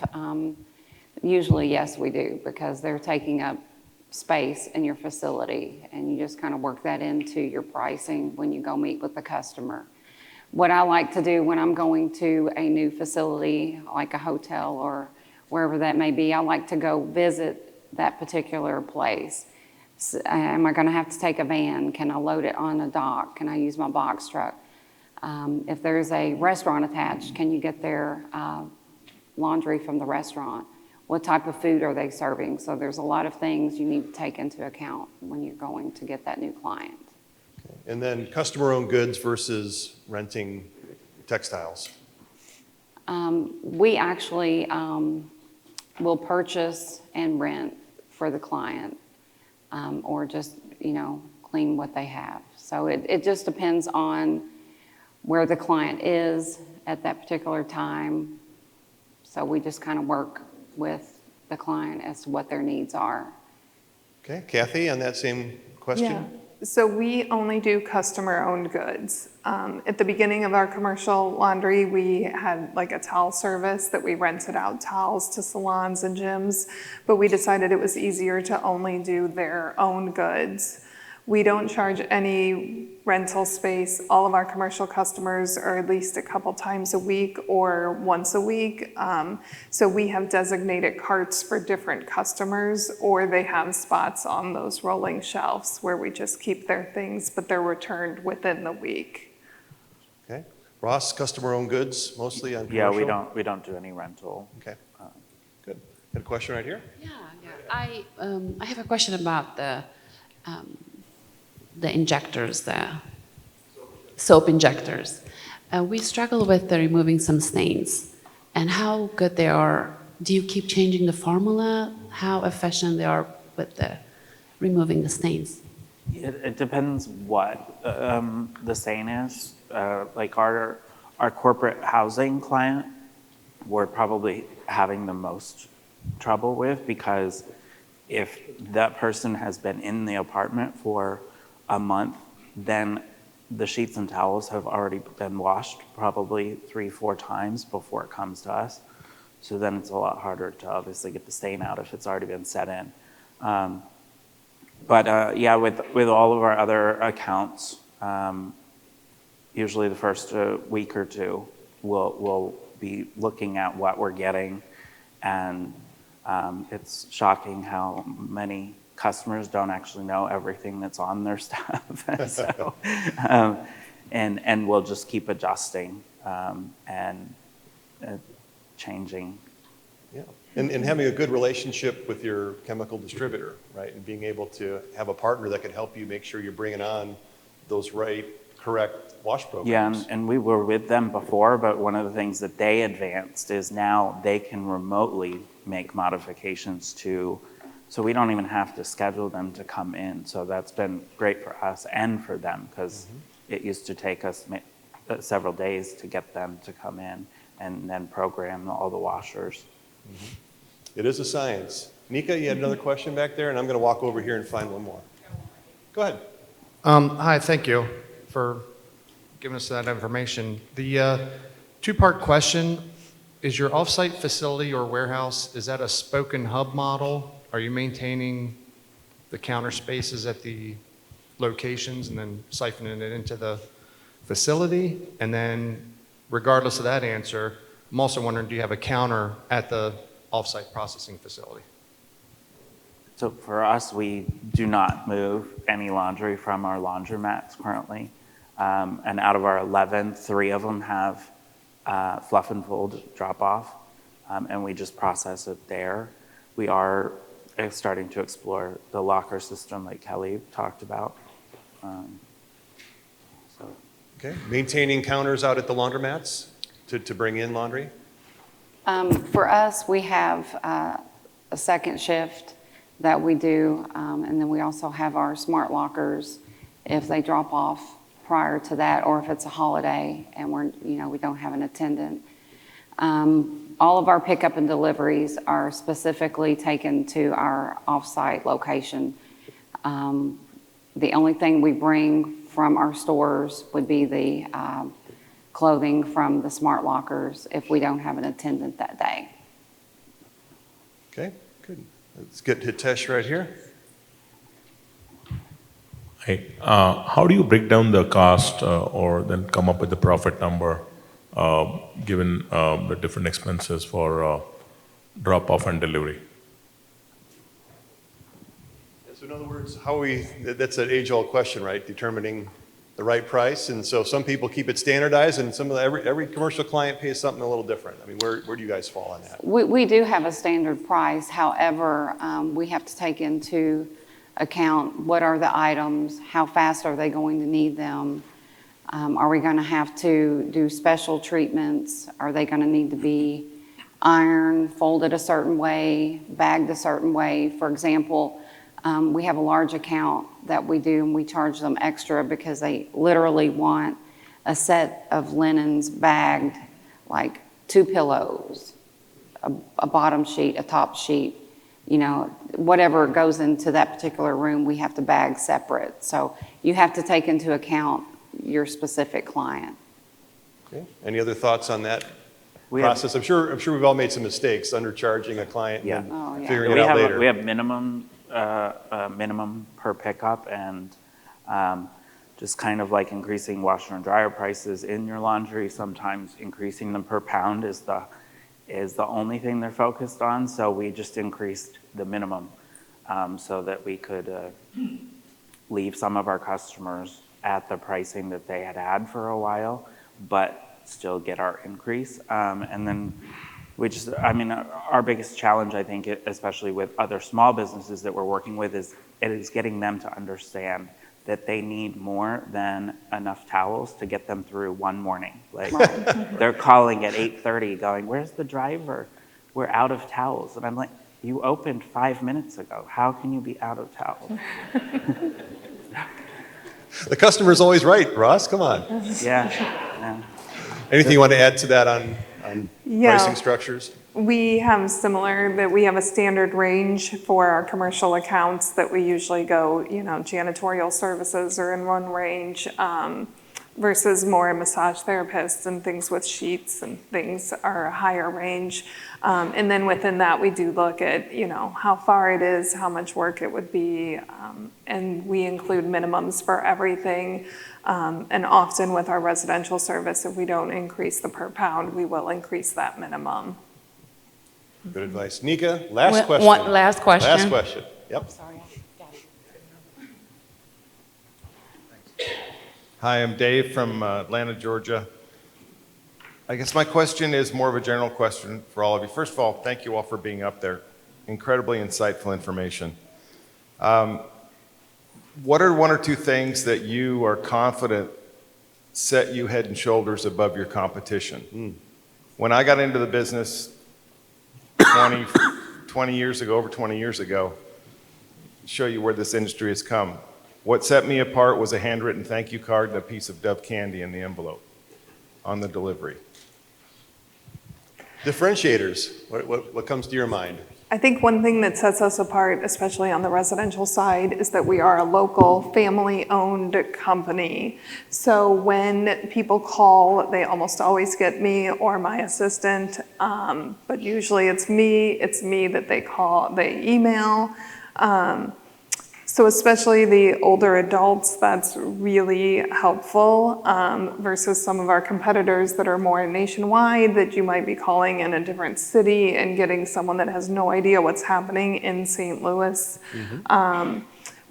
Usually, yes, we do, because they're taking up space in your facility, and you just kind of work that into your pricing when you go meet with the customer. What I like to do when I'm going to a new facility, like a hotel or wherever that may be, I like to go visit that particular place. Am I going to have to take a van? Can I load it on a dock? Can I use my box truck? If there's a restaurant attached, can you get their laundry from the restaurant? What type of food are they serving? So there's a lot of things you need to take into account when you're going to get that new client. And then customer-owned goods versus renting textiles. We actually will purchase and rent for the client, or just, clean what they have. So it just depends on where the client is at that particular time. So we just kind of work with the client as to what their needs are. Okay, Kathy, on that same question? Yeah. So we only do customer-owned goods. At the beginning of our commercial laundry, we had like a towel service that we rented out towels to salons and gyms, but we decided it was easier to only do their own goods. We don't charge any rental space. All of our commercial customers are at least a couple times a week or once a week. So we have designated carts for different customers, or they have spots on those rolling shelves where we just keep their things, but they're returned within the week. Okay. Ross, customer-owned goods mostly on Yeah, commercial? we don't do any rental. Okay, good. Got a question right here? Yeah. I have a question about the injectors, the soap injectors. We struggle with removing some stains, and how good they are. Do you keep changing the formula? How efficient they are with the removing the stains? It depends what the stain is. Like our corporate housing client, we're probably having the most trouble with, because if that person has been in the apartment for a month, then the sheets and towels have already been washed probably 3-4 times before it comes to us. So then it's a lot harder to obviously get the stain out if it's already been set in. Yeah, with all of our other accounts, usually the first week or two, we'll be looking at what we're getting, and it's shocking how many customers don't actually know everything that's on their stuff. So, and we'll just keep adjusting and changing. Yeah, and having a good relationship with your chemical distributor, right? And being able to have a partner that can help you make sure you're bringing on those correct wash programs. Yeah, and we were with them before, but one of the things that they advanced is now they can remotely make modifications so we don't even have to schedule them to come in. So that's been great for us and for them, because it used to take us several days to get them to come in and then program all the washers. It is a science. Nika, you had another question back there, and I'm going to walk over here and find one more. Go ahead. Hi, thank you for giving us that information. The two-part question, is your off-site facility or warehouse, is that a spoken hub model? Are you maintaining the counter spaces at the locations and then siphoning it into the facility? And then regardless of that answer, I'm also wondering, do you have a counter at the off-site processing facility? So for us, we do not move any laundry from our laundromats currently. And out of our 11, 3 of them have fluff and fold drop-off, and we just process it there. We are starting to explore the locker system like Kelli talked about. Okay. Maintaining counters out at the laundromats to bring in laundry? For us, we have a second shift that we do, and then we also have our smart lockers if they drop off prior to that, or if it's a holiday and we don't have an attendant. All of our pickup and deliveries are specifically taken to our off-site location. The only thing we bring from our stores would be the clothing from the smart lockers if we don't have an attendant that day. Okay, good. Let's get Hitesh right here. Hey, how do you break down the cost or then come up with the profit number given the different expenses for drop-off and delivery? So in other words, that's an age-old question, right? Determining the right price. And so some people keep it standardized, and every commercial client pays something a little different. I mean, where do you guys fall on that? We do have a standard price. However, we have to take into account what are the items, how fast are they going to need them, are we going to have to do special treatments, are they going to need to be ironed, folded a certain way, bagged a certain way. For example, we have a large account that we do, and we charge them extra because they literally want a set of linens bagged, like 2 pillows, a bottom sheet, a top sheet, whatever goes into that particular room, we have to bag separate. So you have to take into account your specific client. Okay. Any other thoughts on that process? I'm sure we've all made some mistakes undercharging a client and figuring it out later. We have minimum per pickup, and just kind of like increasing washer and dryer prices in your laundry, sometimes increasing them per pound is the only thing they're focused on. So we just increased the minimum so that we could leave some of our customers at the pricing that they had for a while, but still get our increase. And then our biggest challenge, I think, especially with other small businesses that we're working with, is getting them to understand that they need more than enough towels to get them through one morning. Like they're calling at 8:30 going, "Where's the driver? We're out of towels." And I'm like, you opened 5 minutes ago. How can you be out of towels? The customer's always right, Ross, come on. Yeah. Anything you want to add to that on Yeah. pricing structures? We have similar, that we have a standard range for our commercial accounts that we usually go, janitorial services are in one range, versus more massage therapists and things with sheets and things are a higher range. And then within that, we do look at, how far it is, how much work it would be, and we include minimums for everything. And often with our residential service, if we don't increase the per pound, we will increase that minimum. Good advice. Nika, last One- question. one last question. Last question. Yep. Hi, I'm Dave from Atlanta, Georgia. I guess my question is more of a general question for all of you. First of all, thank you all for being up there. Incredibly insightful information. What are one or two things that you are confident set you head and shoulders above your competition? When I got into the business 20 years ago, over 20 years ago, show you where this industry has come. What set me apart was a handwritten thank you card and a piece of Dove candy in the envelope on the delivery. Differentiators, what comes to your mind? I think one thing that sets us apart, especially on the residential side, is that we are a local, family-owned company. So when people call, they almost always get me or my assistant, but usually it's me that they call, they email. So especially the older adults, that's really helpful versus some of our competitors that are more nationwide, that you might be calling in a different city and getting someone that has no idea what's happening in St. Louis.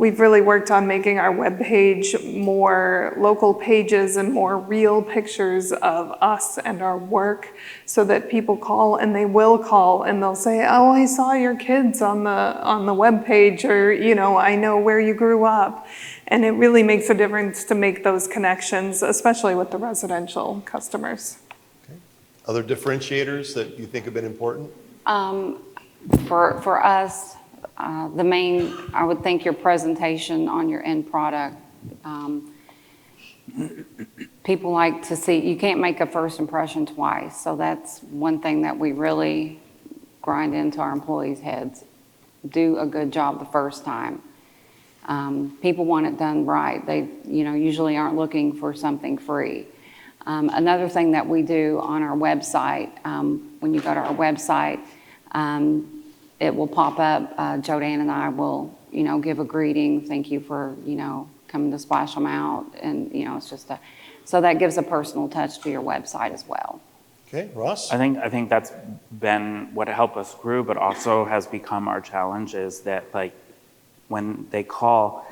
We've really worked on making our webpage more local pages and more real pictures of us and our work so that people call, and they will call and they'll say, oh, I saw your kids on the webpage, or, I know where you grew up. And it really makes a difference to make those connections, especially with the residential customers. Okay. Other differentiators that you think have been important? For us, I would think your presentation on your end product. People like to see, you can't make a first impression twice. So that's one thing that we really grind into our employees' heads. Do a good job the first time. People want it done right. They, usually aren't looking for something free. Another thing that we do on our website, when you go to our website, it will pop up. Jodanne and I will, give a greeting. Thank you for, coming to splash them out. And, it's just so that gives a personal touch to your website as well. Okay, Ross? I think that's been what helped us grow, but also has become our challenge is that, like, when they call,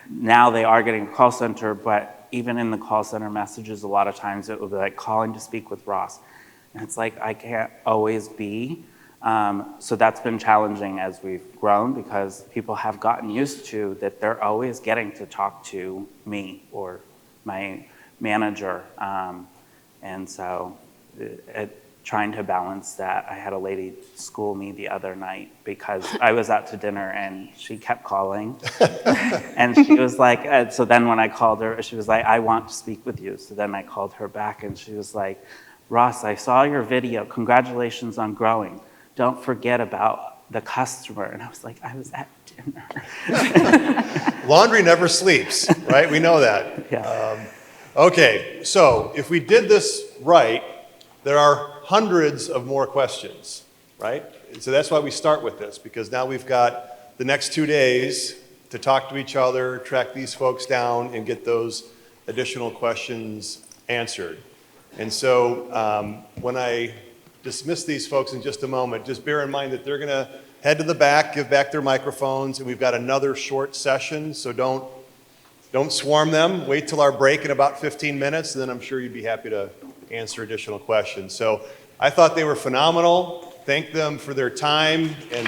now they are getting a call center, but even in the call center messages, a lot of times it will be like calling to speak with Ross. And it's like, I can't always be. So that's been challenging as we've grown because people have gotten used to that they're always getting to talk to me or my manager. And so trying to balance that, I had a lady school me the other night because I was out to dinner and she kept calling. And she was like, so then when I called her, she was like, I want to speak with you. So then I called her back and she was like, Ross, I saw your video. Congratulations on growing. Don't forget about the customer. And I was like, I was at dinner. Laundry never sleeps, right? We know that. Yeah. Okay, so if we did this right, there are hundreds of more questions, right? So that's why we start with this, because now we've got the next 2 days to talk to each other, track these folks down, and get those additional questions answered. And so when I dismiss these folks in just a moment, just bear in mind that they're going to head to the back, give back their microphones, and we've got another short session, so don't swarm them. Wait till our break in about 15 minutes, and then I'm sure you'd be happy to answer additional questions. So I thought they were phenomenal. Thank them for their time and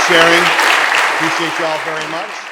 sharing. Appreciate you all very much.